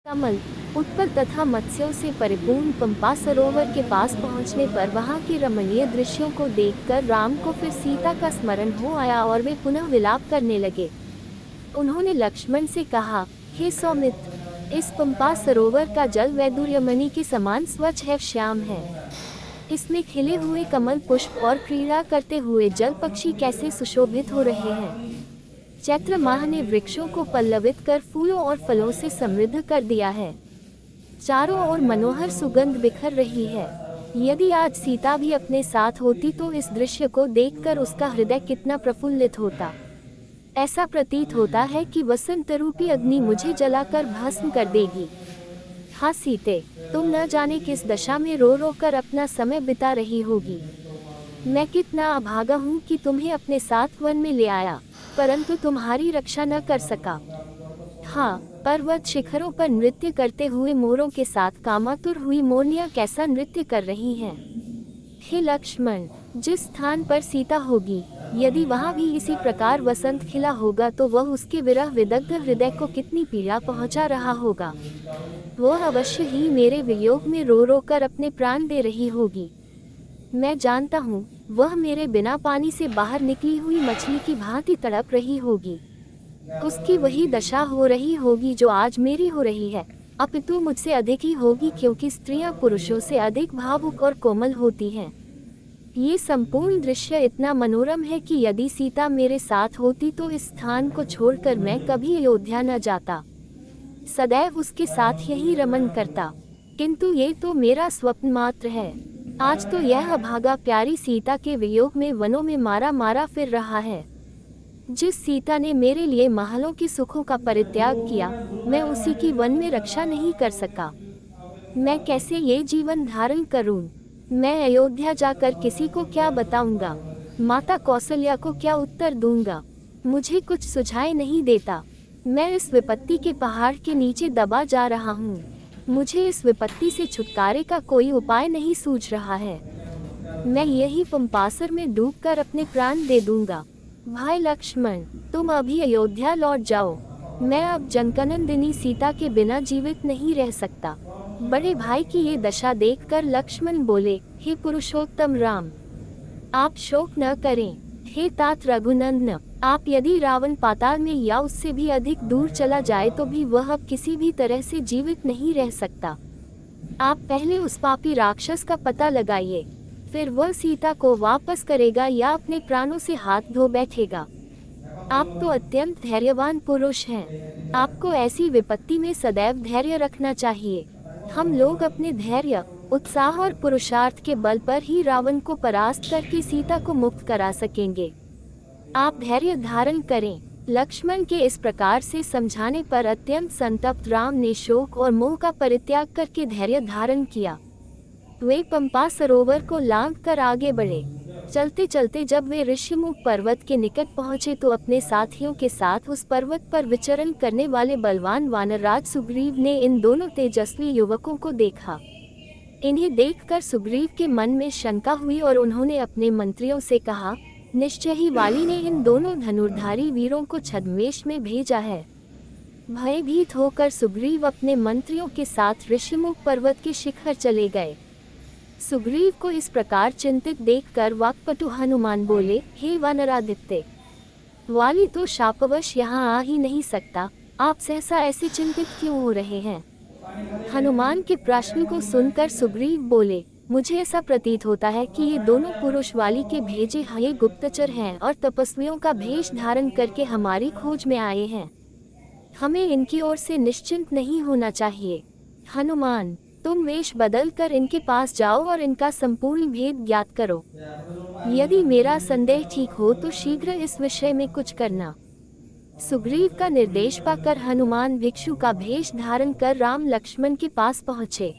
कमल, उत्पल तथा मत्स्यों से परिपूर्ण पंपा सरोवर के पास पहुंचने पर वहां के रमणीय दृश्यों को देखकर राम को फिर सीता का स्मरण हो आया और वे पुनः विलाप करने लगे। उन्होंने लक्ष्मण से कहा, हे सौमित्र, इस पंपा सरोवर का जल वैदुर्यमणि के समान स्वच्छ है, श्याम है। इसमें खिले हुए कमल पुष्प और क्रीड़ा करते हुए जल पक्षी कैसे सुशोभित हो रहे हैं। चैत्र माह ने वृक्षों को पल्लवित कर फूलों और फलों से समृद्ध कर दिया है। चारों ओर मनोहर सुगंध बिखर रही है। यदि आज सीता भी अपने साथ होती तो इस दृश्य को देखकर उसका हृदय कितना प्रफुल्लित होता। ऐसा प्रतीत होता है कि वसंत रूपी अग्नि मुझे जलाकर भस्म कर देगी। हाँ सीते, तुम न जाने किस दशा में रो रो कर अपना समय बिता रही होगी। मैं कितना अभागा हूँ कि तुम्हें अपने साथ वन में ले आया, परंतु तुम्हारी रक्षा न कर सका। हाँ, पर्वत शिखरों पर नृत्य करते हुए मोरों के साथ कामातुर हुई मोरनियां कैसा नृत्य कर रही हैं। हे लक्ष्मण, जिस स्थान पर सीता होगी, यदि वहाँ भी इसी प्रकार वसंत खिला होगा तो वह उसके विरह विदग्ध हृदय को कितनी पीड़ा पहुँचा रहा होगा। वह अवश्य ही मेरे वियोग में रो रो कर अपने प्राण दे रही होगी। मैं जानता हूँ, वह मेरे बिना पानी से बाहर निकली हुई मछली की भांति तड़प रही होगी। उसकी वही दशा हो रही होगी जो आज मेरी हो रही है, अपितु मुझसे अधिक ही होगी, क्योंकि स्त्रियां पुरुषों से अधिक भावुक और कोमल होती हैं। ये संपूर्ण दृश्य इतना मनोरम है कि यदि सीता मेरे साथ होती तो इस स्थान को छोड़कर मैं कभी अयोध्या न जाता, सदैव उसके साथ यही रमन करता। किंतु ये तो मेरा स्वप्न मात्र है। आज तो यह अभागा प्यारी सीता के वियोग में वनों में मारा मारा फिर रहा है। जिस सीता ने मेरे लिए महलों के सुखों का परित्याग किया, मैं उसी की वन में रक्षा नहीं कर सका। मैं कैसे ये जीवन धारण करूं? मैं अयोध्या जाकर किसी को क्या बताऊंगा? माता कौशल्या को क्या उत्तर दूंगा? मुझे कुछ सुझाई नहीं देता। मैं इस विपत्ति के पहाड़ के नीचे दबा जा रहा हूँ। मुझे इस विपत्ति से छुटकारे का कोई उपाय नहीं सूझ रहा है। मैं यही पंपासर में डूबकर अपने प्राण दे दूंगा। भाई लक्ष्मण, तुम अभी अयोध्या लौट जाओ। मैं अब जनकनंदिनी सीता के बिना जीवित नहीं रह सकता। बड़े भाई की ये दशा देखकर लक्ष्मण बोले, हे पुरुषोत्तम राम, आप शोक न करें। हे तात रघुनंदन, आप यदि रावण पाताल में या उससे भी अधिक दूर चला जाए तो भी वह अब किसी भी तरह से जीवित नहीं रह सकता। आप पहले उस पापी राक्षस का पता लगाइए, फिर वह सीता को वापस करेगा या अपने प्राणों से हाथ धो बैठेगा। आप तो अत्यंत धैर्यवान पुरुष हैं। आपको ऐसी विपत्ति में सदैव धैर्य रखना चाहिए। हम लोग अपने धैर्य, उत्साह और पुरुषार्थ के बल पर ही रावण को परास्त करके सीता को मुक्त करा सकेंगे। आप धैर्य धारण करें। लक्ष्मण के इस प्रकार से समझाने पर अत्यंत संतप्त राम ने शोक और मोह का परित्याग करके धैर्य धारण किया। वे पंपा सरोवर को लांघ कर आगे बढ़े। चलते चलते जब वे ऋषिमुख पर्वत के निकट पहुंचे तो अपने साथियों के साथ उस पर्वत पर विचरण करने वाले बलवान वानरराज सुग्रीव ने इन दोनों तेजस्वी युवकों को देखा। इन्हें देखकर सुग्रीव के मन में शंका हुई और उन्होंने अपने मंत्रियों से कहा, निश्चय ही वाली ने इन दोनों धनुर्धारी वीरों को छद्मवेश में भेजा है। भयभीत होकर सुग्रीव अपने मंत्रियों के साथ ऋषिमुख पर्वत के शिखर चले गए। सुग्रीव को इस प्रकार चिंतित देखकर वाक्पटु हनुमान बोले, हे वानरादित्य, वाली तो शापवश यहाँ आ ही नहीं सकता, आप सहसा ऐसे चिंतित क्यों हो रहे हैं? हनुमान के प्रश्न को सुनकर सुग्रीव बोले, मुझे ऐसा प्रतीत होता है कि ये दोनों पुरुष वाली के भेजे हुए गुप्तचर हैं और तपस्वियों का भेष धारण करके हमारी खोज में आए हैं। हमें इनकी ओर से निश्चिंत नहीं होना चाहिए। हनुमान, तुम वेश बदल कर इनके पास जाओ और इनका संपूर्ण भेद ज्ञात करो। यदि मेरा संदेह ठीक हो तो शीघ्र इस विषय में कुछ करना। सुग्रीव का निर्देश पाकर हनुमान भिक्षु का भेष धारण कर राम लक्ष्मण के पास पहुँचे।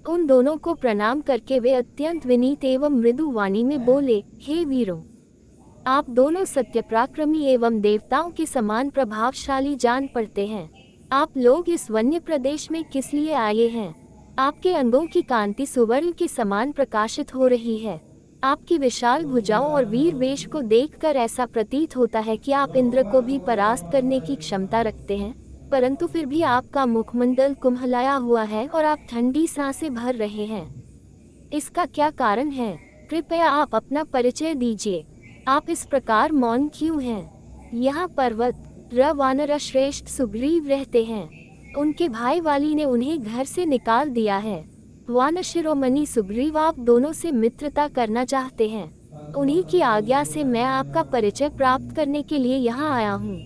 उन दोनों को प्रणाम करके वे अत्यंत विनीत एवं मृदु वाणी में बोले, हे वीरों, आप दोनों सत्यपराक्रमी एवं देवताओं के समान प्रभावशाली जान पड़ते हैं। आप लोग इस वन्य प्रदेश में किस लिए आए हैं? आपके अंगों की कांति सुवर्ण के समान प्रकाशित हो रही है। आपकी विशाल भुजाओं और वीर वेश को देखकर ऐसा प्रतीत होता है कि आप इंद्र को भी परास्त करने की क्षमता रखते हैं, परंतु फिर भी आपका मुखमंडल कुम्हलाया हुआ है और आप ठंडी सांसें भर रहे हैं। इसका क्या कारण है? कृपया आप अपना परिचय दीजिए। आप इस प्रकार मौन क्यों हैं? यहाँ पर्वत वानर श्रेष्ठ सुग्रीव रहते हैं। उनके भाई वाली ने उन्हें घर से निकाल दिया है। वानर शिरोमणि सुग्रीव आप दोनों से मित्रता करना चाहते हैं। उन्हीं की आज्ञा से मैं आपका परिचय प्राप्त करने के लिए यहाँ आया हूँ।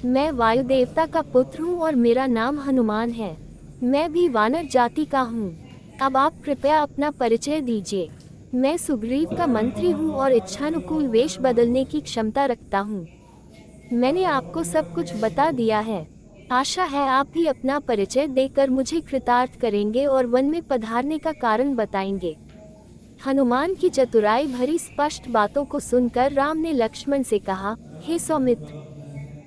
मैं वायु देवता का पुत्र हूँ और मेरा नाम हनुमान है। मैं भी वानर जाति का हूँ। अब आप कृपया अपना परिचय दीजिए। मैं सुग्रीव का मंत्री हूँ और इच्छानुकूल वेश बदलने की क्षमता रखता हूँ। मैंने आपको सब कुछ बता दिया है। आशा है आप भी अपना परिचय देकर मुझे कृतार्थ करेंगे और वन में पधारने का कारण बताएंगे। हनुमान की चतुराई भरी स्पष्ट बातों को सुनकर राम ने लक्ष्मण से कहा, हे सौमित्र,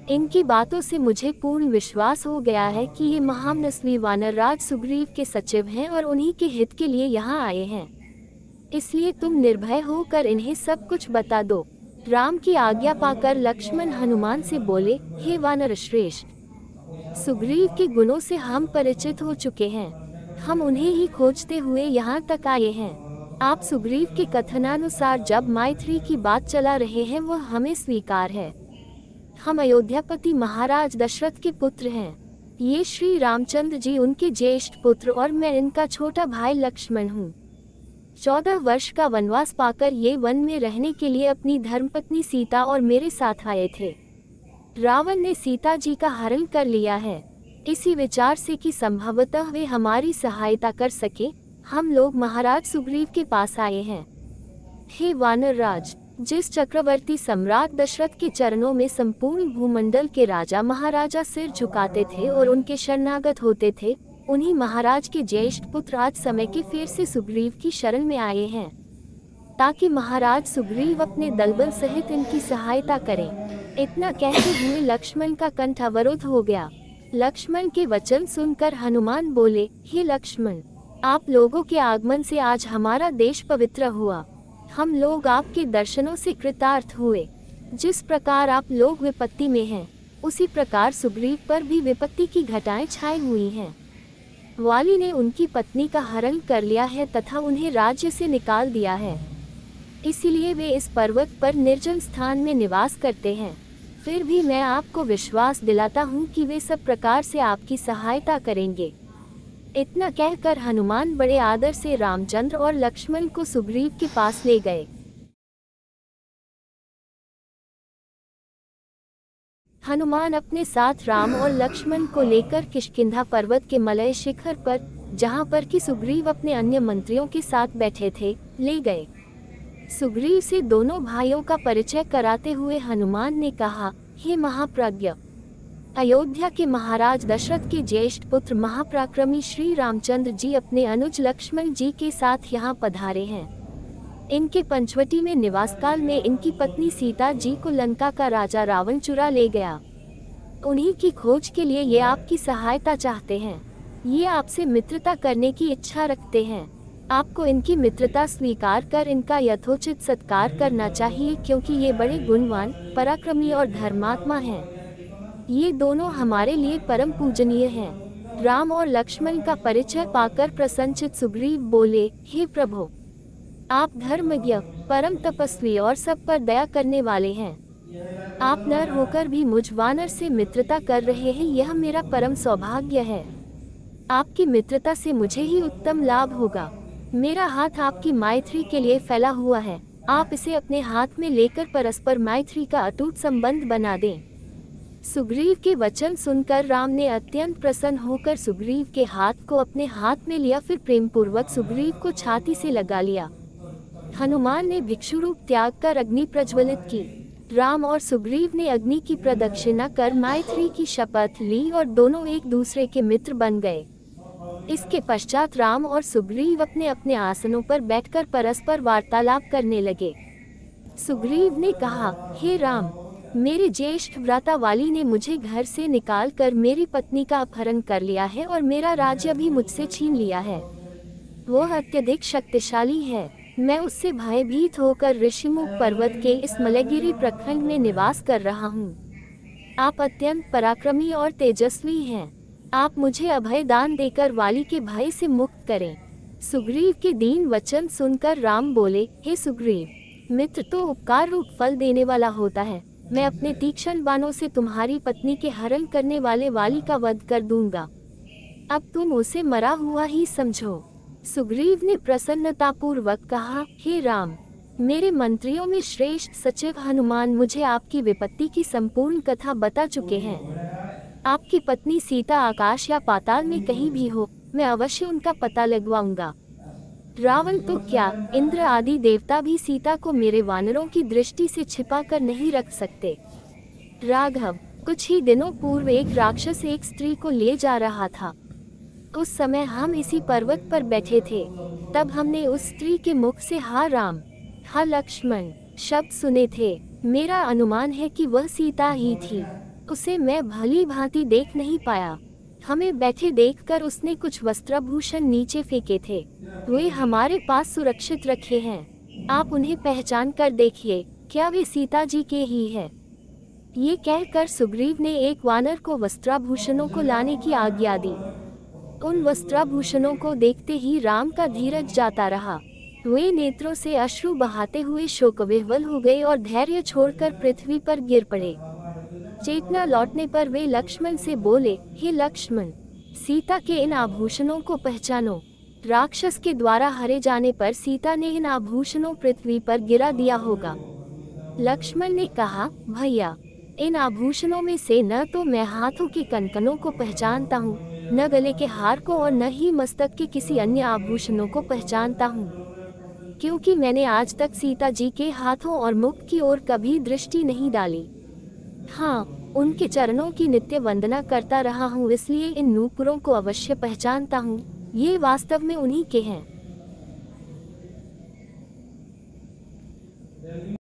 इनकी बातों से मुझे पूर्ण विश्वास हो गया है कि ये महामनस्वी वानर राज सुग्रीव के सचिव हैं और उन्हीं के हित के लिए यहाँ आए हैं। इसलिए तुम निर्भय होकर इन्हें सब कुछ बता दो। राम की आज्ञा पाकर लक्ष्मण हनुमान से बोले, हे वानर श्रेष्ठ, सुग्रीव के गुणों से हम परिचित हो चुके हैं। हम उन्हें ही खोजते हुए यहाँ तक आए हैं। आप सुग्रीव के कथनानुसार जब मैथिली की बात चला रहे हैं वह हमें स्वीकार है। हम अयोध्यापति महाराज दशरथ के पुत्र हैं। ये श्री रामचंद्र जी उनके ज्येष्ठ पुत्र और मैं इनका छोटा भाई लक्ष्मण हूँ। 14 वर्ष का वनवास पाकर ये वन में रहने के लिए अपनी धर्मपत्नी सीता और मेरे साथ आए थे। रावण ने सीता जी का हरण कर लिया है। इसी विचार से कि संभवतः वे हमारी सहायता कर सके, हम लोग महाराज सुग्रीव के पास आए हैं। हे वानर राज, जिस चक्रवर्ती सम्राट दशरथ के चरणों में संपूर्ण भूमंडल के राजा महाराजा सिर झुकाते थे और उनके शरणागत होते थे, उन्हीं महाराज के ज्येष्ठ पुत्र आज समय के फिर से सुग्रीव की शरण में आए हैं, ताकि महाराज सुग्रीव अपने दलबल सहित इनकी सहायता करें। इतना कहते हुए लक्ष्मण का कंठ अवरुद्ध हो गया। लक्ष्मण के वचन सुनकर हनुमान बोले, हे लक्ष्मण, आप लोगों के आगमन से आज हमारा देश पवित्र हुआ। हम लोग आपके दर्शनों से कृतार्थ हुए। जिस प्रकार आप लोग विपत्ति में हैं, उसी प्रकार सुग्रीव पर भी विपत्ति की घटाएं छाई हुई हैं। वाली ने उनकी पत्नी का हरण कर लिया है तथा उन्हें राज्य से निकाल दिया है। इसीलिए वे इस पर्वत पर निर्जन स्थान में निवास करते हैं। फिर भी मैं आपको विश्वास दिलाता हूँ कि वे सब प्रकार से आपकी सहायता करेंगे। इतना कहकर हनुमान बड़े आदर से रामचंद्र और लक्ष्मण को सुग्रीव के पास ले गए। हनुमान अपने साथ राम और लक्ष्मण को लेकर किष्किंधा पर्वत के मलय शिखर पर, जहां पर कि सुग्रीव अपने अन्य मंत्रियों के साथ बैठे थे, ले गए। सुग्रीव से दोनों भाइयों का परिचय कराते हुए हनुमान ने कहा, हे महाप्रज्ञ, अयोध्या के महाराज दशरथ के ज्येष्ठ पुत्र महापराक्रमी श्री रामचंद्र जी अपने अनुज लक्ष्मण जी के साथ यहाँ पधारे हैं। इनके पंचवटी में निवास काल में इनकी पत्नी सीता जी को लंका का राजा रावण चुरा ले गया। उन्हीं की खोज के लिए ये आपकी सहायता चाहते हैं। ये आपसे मित्रता करने की इच्छा रखते हैं। आपको इनकी मित्रता स्वीकार कर इनका यथोचित सत्कार करना चाहिए, क्योंकि ये बड़े गुणवान, पराक्रमी और धर्मात्मा हैं। ये दोनों हमारे लिए परम पूजनीय हैं। राम और लक्ष्मण का परिचय पाकर प्रसन्नचित सुग्रीव बोले, हे प्रभु, आप धर्मज्ञ, परम तपस्वी और सब पर दया करने वाले हैं। आप नर होकर भी मुझ वानर से मित्रता कर रहे हैं, यह मेरा परम सौभाग्य है। आपकी मित्रता से मुझे ही उत्तम लाभ होगा। मेरा हाथ आपकी मैत्री के लिए फैला हुआ है। आप इसे अपने हाथ में लेकर परस्पर मैत्री का अटूट संबंध बना दें। सुग्रीव के वचन सुनकर राम ने अत्यंत प्रसन्न होकर सुग्रीव के हाथ को अपने हाथ में लिया, फिर प्रेम पूर्वक सुग्रीव को छाती से लगा लिया। हनुमान ने भिक्षु रूप त्याग कर अग्नि प्रज्वलित की। राम और सुग्रीव ने अग्नि की प्रदक्षिणा कर मैत्री की शपथ ली और दोनों एक दूसरे के मित्र बन गए। इसके पश्चात राम और सुग्रीव अपने अपने आसनों पर बैठकर परस्पर वार्तालाप करने लगे। सुग्रीव ने कहा, हे राम, मेरे ज्येष्ठ भ्राता वाली ने मुझे घर से निकालकर मेरी पत्नी का अपहरण कर लिया है और मेरा राज्य भी मुझसे छीन लिया है। वह अत्यधिक शक्तिशाली है। मैं उससे भयभीत होकर ऋषिमुख पर्वत के इस मलयगिरी प्रखंड में निवास कर रहा हूँ। आप अत्यंत पराक्रमी और तेजस्वी हैं। आप मुझे अभय दान देकर वाली के भय से मुक्त करें। सुग्रीव के दीन वचन सुनकर राम बोले, हे सुग्रीव, मित्र तो उपकार रूप फल देने वाला होता है। मैं अपने तीक्ष्ण बाणों से तुम्हारी पत्नी के हरण करने वाले वाली का वध कर दूंगा। अब तुम उसे मरा हुआ ही समझो। सुग्रीव ने प्रसन्नतापूर्वक कहा, हे राम, मेरे मंत्रियों में श्रेष्ठ सचिव हनुमान मुझे आपकी विपत्ति की संपूर्ण कथा बता चुके हैं। आपकी पत्नी सीता आकाश या पाताल में कहीं भी हो, मैं अवश्य उनका पता लगवाऊंगा। रावण तो क्या, इंद्र आदि देवता भी सीता को मेरे वानरों की दृष्टि से छिपा कर नहीं रख सकते। राघव, कुछ ही दिनों पूर्व एक राक्षस एक स्त्री को ले जा रहा था। उस समय हम इसी पर्वत पर बैठे थे। तब हमने उस स्त्री के मुख से हा राम, हा लक्ष्मण शब्द सुने थे। मेरा अनुमान है कि वह सीता ही थी। उसे मैं भली भांति देख नहीं पाया। हमें बैठे देखकर उसने कुछ वस्त्रभूषण नीचे फेंके थे। वे हमारे पास सुरक्षित रखे हैं। आप उन्हें पहचान कर देखिए, क्या वे सीता जी के ही है। ये कहकर सुग्रीव ने एक वानर को वस्त्राभूषणों को लाने की आज्ञा दी। उन वस्त्राभूषणों को देखते ही राम का धीरज जाता रहा। वे नेत्रों से अश्रु बहाते हुए शोकविह्वल हो गए और धैर्य छोड़कर पृथ्वी पर गिर पड़े। चेतना लौटने पर वे लक्ष्मण से बोले, हे लक्ष्मण, सीता के इन आभूषणों को पहचानो। राक्षस के द्वारा हरे जाने पर सीता ने इन आभूषणों पृथ्वी पर गिरा दिया होगा। लक्ष्मण ने कहा, भैया, इन आभूषणों में से न तो मैं हाथों के कंकनों को पहचानता हूँ, न गले के हार को, और न ही मस्तक के किसी अन्य आभूषणों को पहचानता हूँ, क्योंकि मैंने आज तक सीता जी के हाथों और मुख की ओर कभी दृष्टि नहीं डाली। हाँ, उनके चरणों की नित्य वंदना करता रहा हूँ, इसलिए इन नूपुरों को अवश्य पहचानता हूँ। ये वास्तव में उन्हीं के हैं।